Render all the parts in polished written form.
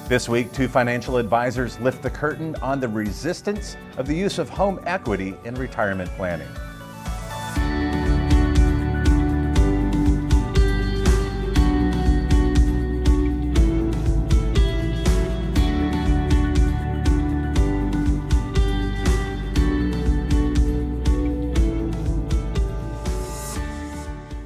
This week, two financial advisors lift the curtain on the resistance of the use of home equity in retirement planning.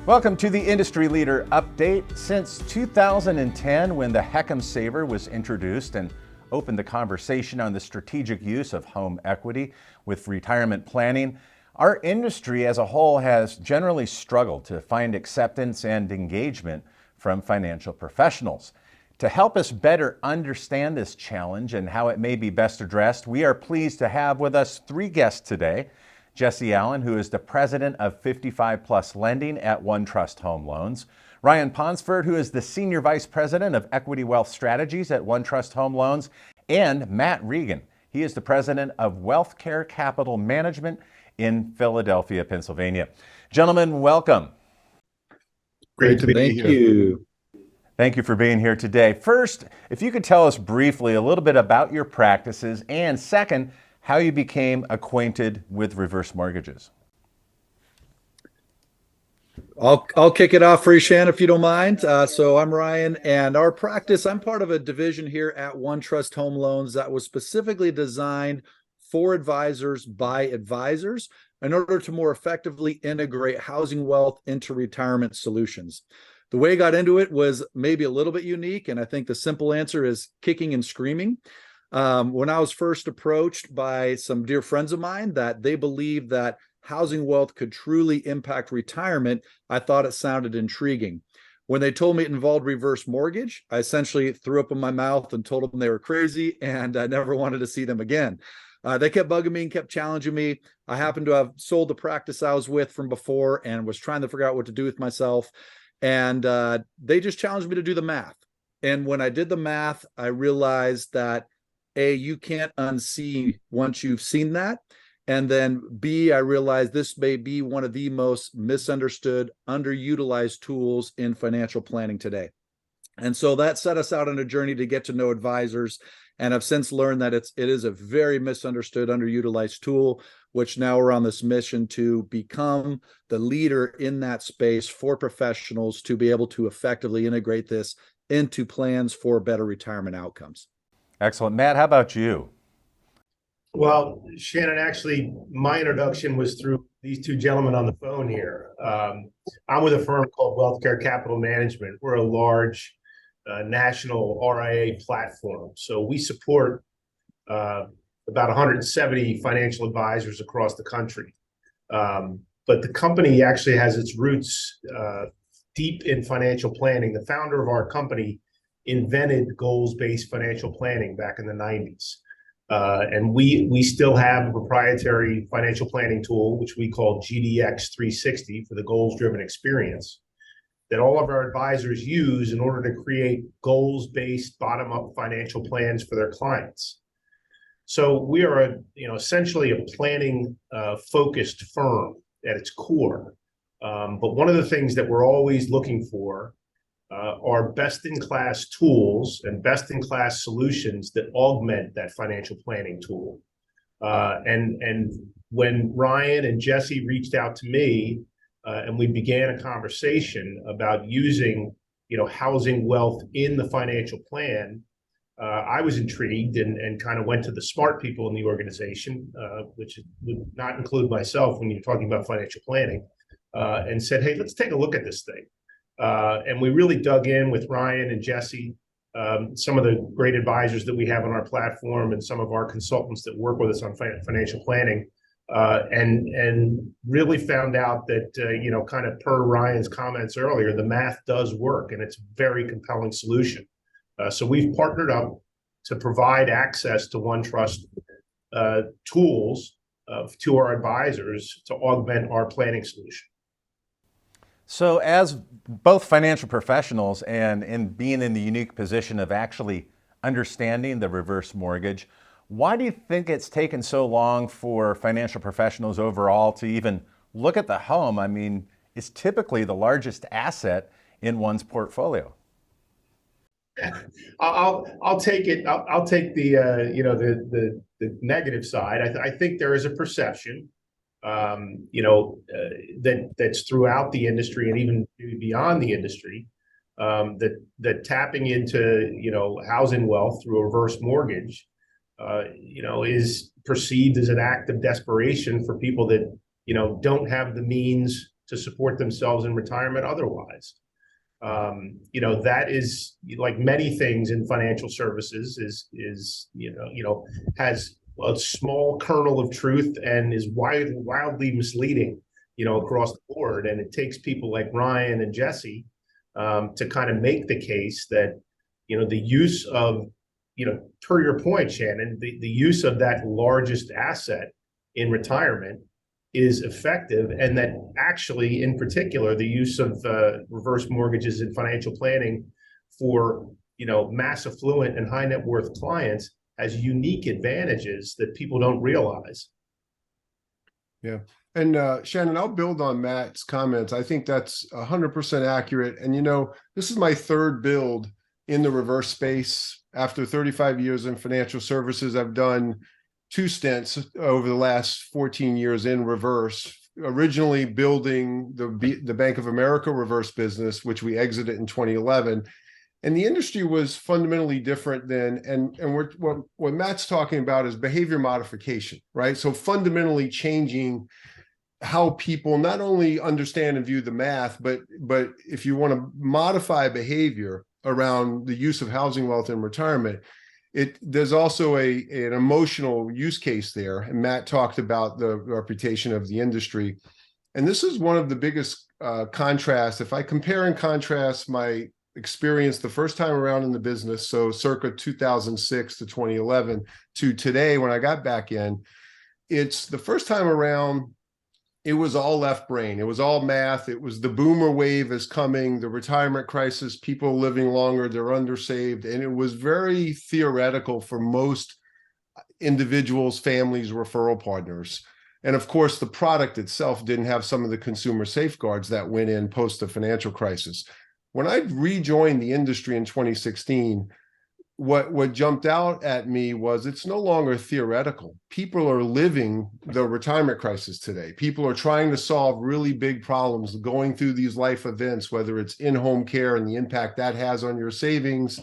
Welcome to the Industry Leader Update. Since 2010, when the Heckam Saver was introduced and opened the conversation on the strategic use of home equity with retirement planning, our industry as a whole has generally struggled to find acceptance and engagement from financial professionals. To help us better understand this challenge and how it may be best addressed, we are pleased to have with us three guests today. Jesse Allen, who is the president of 55 Plus Lending at OneTrust Home Loans. Ryan Ponsford, who is the senior vice president of Equity Wealth Strategies at OneTrust Home Loans. And Matt Regan. He is the president of WealthCare Capital Management in Philadelphia, Pennsylvania. Gentlemen, welcome. Great to be here. Thank you. Thank you for being here today. First, if you could tell us briefly a little bit about your practices, and second, how you became acquainted with reverse mortgages. I'll kick it off for you, Shan, if you don't mind. So I'm Ryan, and our practice, I'm part of a division here at OneTrust Home Loans that was specifically designed for advisors by advisors in order to more effectively integrate housing wealth into retirement solutions. The way I got into it was maybe a little bit unique, and I think the simple answer is kicking and screaming. When I was first approached by some dear friends of mine that they believed that housing wealth could truly impact retirement, I thought it sounded intriguing. When they told me it involved reverse mortgage, I essentially threw up in my mouth and told them they were crazy and I never wanted to see them again. They kept bugging me and kept challenging me. I happened to have sold the practice I was with from before and was trying to figure out what to do with myself. And they just challenged me to do the math. And when I did the math, I realized that A, you can't unsee once you've seen that. And then B, I realized this may be one of the most misunderstood, underutilized tools in financial planning today. And so that set us out on a journey to get to know advisors. And I've since learned that it is a very misunderstood, underutilized tool, which now we're on this mission to become the leader in that space for professionals to be able to effectively integrate this into plans for better retirement outcomes. Excellent. Matt, how about you? Well, Shannon, actually, my introduction was through these two gentlemen on the phone here. I'm with a firm called WealthCare Capital Management. We're a large national RIA platform. So we support about 170 financial advisors across the country. But the company actually has its roots deep in financial planning. The founder of our company invented goals-based financial planning back in the 90s. And we still have a proprietary financial planning tool, which we call GDX 360 for the goals-driven experience, that all of our advisors use in order to create goals-based bottom-up financial plans for their clients. So we are essentially a planning focused firm at its core. But one of the things that we're always looking for are best-in-class tools and best-in-class solutions that augment that financial planning tool. And when Ryan and Jesse reached out to me and we began a conversation about using, housing wealth in the financial plan, I was intrigued and kind of went to the smart people in the organization, which would not include myself when you're talking about financial planning, and said, hey, let's take a look at this thing. And we really dug in with Ryan and Jesse, some of the great advisors that we have on our platform and some of our consultants that work with us on financial planning, and really found out that, kind of per Ryan's comments earlier, the math does work and it's a very compelling solution. So we've partnered up to provide access to OneTrust tools to our advisors to augment our planning solution. So as both financial professionals and in being in the unique position of actually understanding the reverse mortgage, why do you think it's taken so long for financial professionals overall to even look at the home? I mean, it's typically the largest asset in one's portfolio. I'll take it. I'll take the the negative side. I think there is a perception, that's throughout the industry and even beyond the industry, that tapping into housing wealth through a reverse mortgage, is perceived as an act of desperation for people that don't have the means to support themselves in retirement otherwise. That is, like many things in financial services, is has a small kernel of truth and is wildly misleading, across the board. And it takes people like Ryan and Jesse to kind of make the case that the use of, per your point, Shannon, the use of that largest asset in retirement is effective, and that actually, in particular, the use of reverse mortgages in financial planning for mass affluent and high net worth clients has unique advantages that people don't realize. Yeah. And Shannon, I'll build on Matt's comments. I think that's 100% accurate. And this is my third build in the reverse space. After 35 years in financial services, I've done 2 stints over the last 14 years in reverse, originally building the Bank of America reverse business, which we exited in 2011. And the industry was fundamentally different then. And what Matt's talking about is behavior modification, right? So fundamentally changing how people not only understand and view the math, but if you want to modify behavior around the use of housing wealth in retirement, there's also an emotional use case there. And Matt talked about the reputation of the industry. And this is one of the biggest contrasts. If I compare and contrast my experience the first time around in the business, so circa 2006 to 2011, to today when I got back in, it's the first time around, it was all left brain. It was all math. It was the boomer wave is coming, the retirement crisis, people living longer, they're undersaved. And it was very theoretical for most individuals, families, referral partners. And of course, the product itself didn't have some of the consumer safeguards that went in post the financial crisis. When I rejoined the industry in 2016, what jumped out at me was it's no longer theoretical. People are living the retirement crisis today. People are trying to solve really big problems, going through these life events, whether it's in-home care and the impact that has on your savings,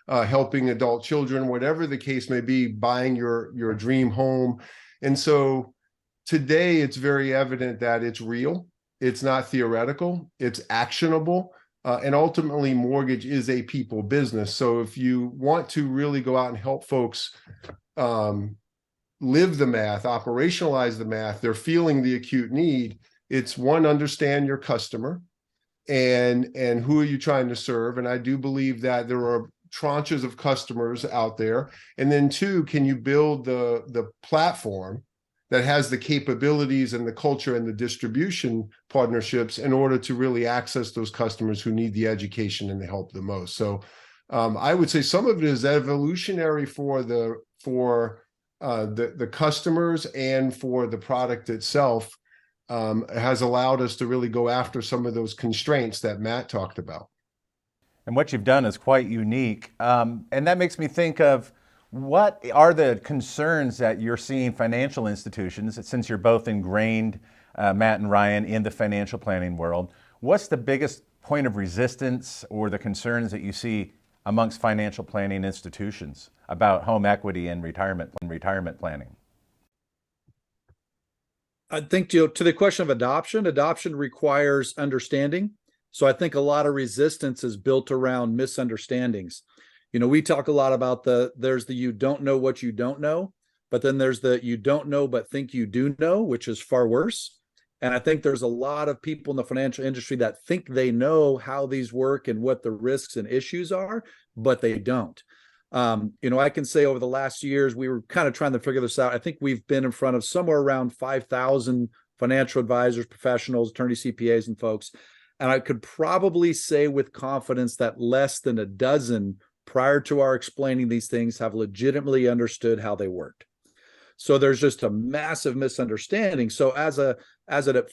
helping adult children, whatever the case may be, buying your dream home. And so today it's very evident that it's real. It's not theoretical. It's actionable. And ultimately, mortgage is a people business. So if you want to really go out and help folks live the math, operationalize the math, they're feeling the acute need. It's one, understand your customer and who are you trying to serve. And I do believe that there are tranches of customers out there. And then 2, can you build the platform that has the capabilities and the culture and the distribution partnerships in order to really access those customers who need the education and the help the most. So I would say some of it is evolutionary for the customers and for the product itself. Has allowed us to really go after some of those constraints that Matt talked about. And what you've done is quite unique. And that makes me think of, what are the concerns that you're seeing financial institutions, since you're both ingrained, Matt and Ryan, in the financial planning world? What's the biggest point of resistance or the concerns that you see amongst financial planning institutions about home equity and retirement planning? I think to the question of adoption requires understanding. So I think a lot of resistance is built around misunderstandings. We talk a lot about there's the you don't know what you don't know, but then there's the you don't know but think you do know, which is far worse. And I think there's a lot of people in the financial industry that think they know how these work and what the risks and issues are, but they don't. I can say over the last years, we were kind of trying to figure this out. I think we've been in front of somewhere around 5,000 financial advisors, professionals, attorneys, CPAs, and folks. And I could probably say with confidence that less than a dozen prior to our explaining these things have legitimately understood how they worked. So there's just a massive misunderstanding. So as a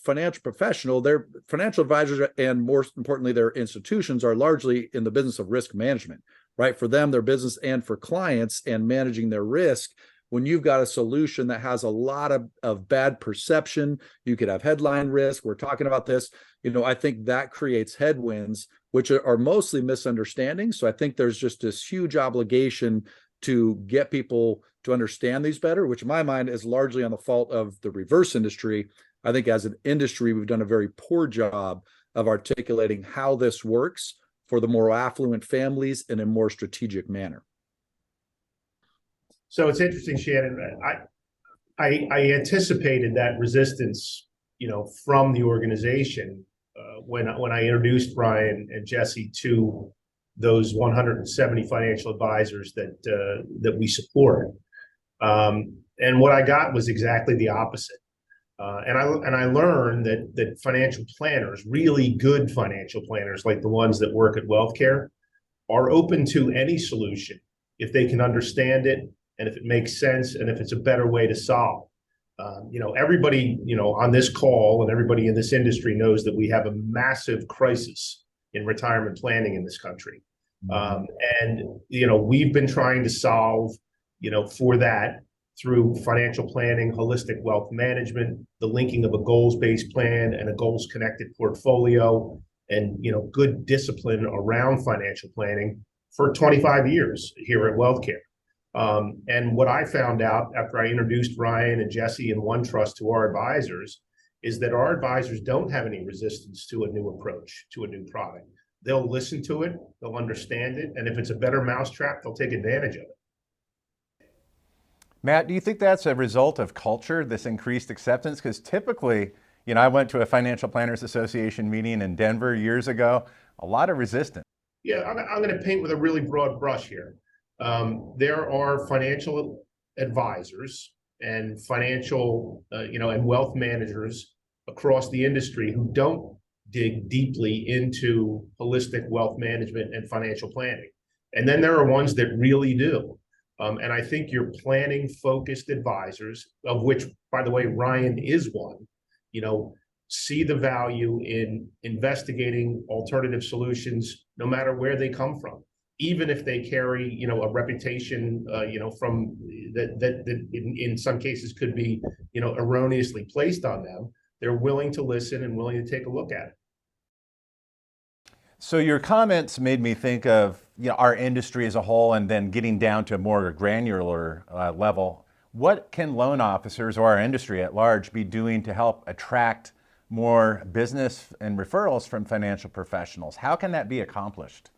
financial professional, their financial advisors, and more importantly, their institutions, are largely in the business of risk management. right? For them, their business, and for clients, and managing their risk. When you've got a solution that has a lot of bad perception, you could have headline risk. We're talking about this. I think that creates headwinds, which are mostly misunderstandings. So I think there's just this huge obligation to get people to understand these better, which in my mind is largely on the fault of the reverse industry. I think as an industry, we've done a very poor job of articulating how this works for the more affluent families in a more strategic manner. So it's interesting, Shannon. I anticipated that resistance, from the organization when I introduced Ryan and Jesse to those 170 financial advisors that we support. And what I got was exactly the opposite. And I learned that financial planners, really good financial planners like the ones that work at WealthCare, are open to any solution if they can understand it, and if it makes sense, and if it's a better way to solve. Everybody, on this call and everybody in this industry knows that we have a massive crisis in retirement planning in this country. And we've been trying to solve, for that through financial planning, holistic wealth management, the linking of a goals-based plan and a goals-connected portfolio, and, good discipline around financial planning for 25 years here at WealthCare. And what I found out after I introduced Ryan and Jesse and OneTrust to our advisors is that our advisors don't have any resistance to a new approach, to a new product. They'll listen to it, they'll understand it, and if it's a better mousetrap, they'll take advantage of it. Matt, do you think that's a result of culture, this increased acceptance? Because typically, I went to a Financial Planners Association meeting in Denver years ago, a lot of resistance. Yeah, I'm going to paint with a really broad brush here. There are financial advisors and financial, and wealth managers across the industry who don't dig deeply into holistic wealth management and financial planning. And then there are ones that really do. And I think your planning focused advisors, of which, by the way, Ryan is one, see the value in investigating alternative solutions, no matter where they come from, even if they carry, a reputation, from that in some cases could be, erroneously placed on them. They're willing to listen and willing to take a look at it. So your comments made me think of our industry as a whole, and then getting down to a more granular level. What can loan officers or our industry at large be doing to help attract more business and referrals from financial professionals? How can that be accomplished?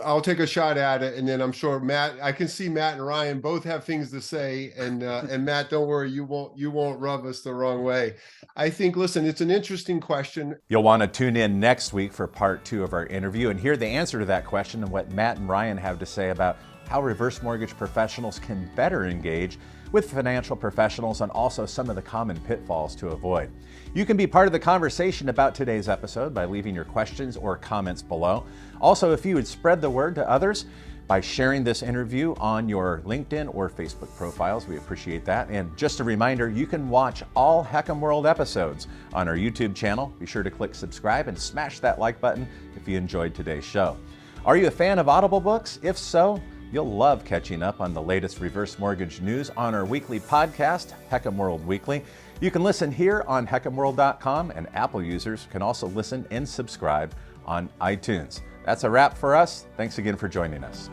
I'll take a shot at it, and then I'm sure I can see Matt and Ryan both have things to say, and Matt, don't worry, you won't rub us the wrong way. I think, listen, it's an interesting question. You'll want to tune in next week for part 2 of our interview and hear the answer to that question and what Matt and Ryan have to say about how reverse mortgage professionals can better engage with financial professionals, and also some of the common pitfalls to avoid. You can be part of the conversation about today's episode by leaving your questions or comments below. Also, if you would spread the word to others by sharing this interview on your LinkedIn or Facebook profiles, we appreciate that. And just a reminder, you can watch all Heckam World episodes on our YouTube channel. Be sure to click subscribe and smash that like button if you enjoyed today's show. Are you a fan of Audible books? If so, you'll love catching up on the latest reverse mortgage news on our weekly podcast, Heckam World Weekly. You can listen here on HeckhamWorld.com, and Apple users can also listen and subscribe on iTunes. That's a wrap for us. Thanks again for joining us.